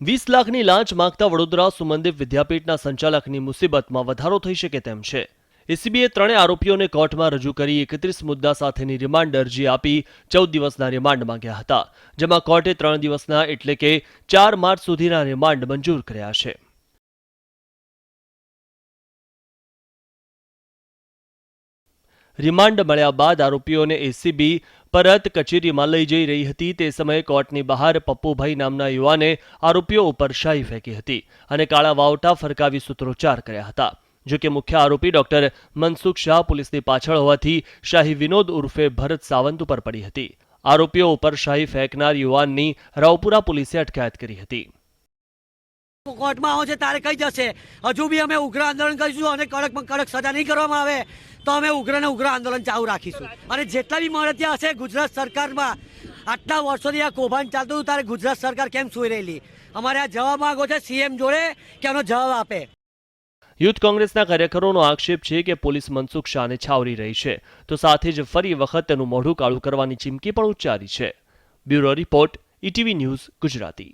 20 લાખની લાંચ માંગતા વડોદરા સુમનદીપ વિદ્યાપીઠના સંચાલકની મુસીબતમાં વધારો થઈ શકે તેમ છે। એસીબીએ ત્રણેય આરોપીઓને કોર્ટમાં રજૂ કરી 31 મુદ્દા સાથેની રિમાન્ડ અરજી આપી 14 દિવસના રિમાન્ડ માંગ્યા હતા, જેમાં કોર્ટે 3 દિવસના એટલે કે 4 માર્ચ સુધીના રિમાન્ડ મંજૂર કર્યા છે। રિમાન્ડ મળ્યા બાદ આરોપીઓને એસીબી પરત કચેરીમાં લઈ જઈ રહી હતી। તે સમયે કોર્ટની બહાર પપ્પુભાઈ નામના યુવાને આરોપીઓ ઉપર શાહી ફેંકી હતી અને કાળા વાવટા ફરકાવી સૂત્રોચ્ચાર કર્યા હતા। જો કે મુખ્ય આરોપી ડોક્ટર મનસુખ શાહ પોલીસની પાછળ હોવાથી શાહી વિનોદ ઉર્ફે ભરત સાવંત ઉપર પડી હતી। આરોપીઓ ઉપર શાહી ફેંકનાર યુવાનની રાવપુરા પોલીસે અટકાયત કરી હતી। કોર્ટમાં આવો છે તારે કઈ જશે, હજુ બી અમે ઉગ્ર આંદોલન કરીશું અને કડકમાં કડક સજા નહીં કરવામાં આવે તો અમે ઉગ્રને ઉગ્ર આંદોલન ચાલુ રાખીશું। અને જેટલા બી મળતિયા હશે ગુજરાત સરકારમાં આટલા વર્ષોથી આ કૌભાંડ ચાલતું હતું, તારે ગુજરાત સરકાર કેમ સૂઈ રહેલી? અમારે આ જવાબ માંગો છે સીએમ જોડે કે આનો જવાબ આપે। યુથ કોંગ્રેસના કાર્યકરોનો આક્ષેપ છે કે પોલીસ મનસુખ શાહને છાવરી રહી છે, તો સાથે જ ફરી વખત તેનું મોઢું કાળું કરવાની ચીમકી પણ ઉચ્ચારી છે। Bureau report, ETV news Gujarati.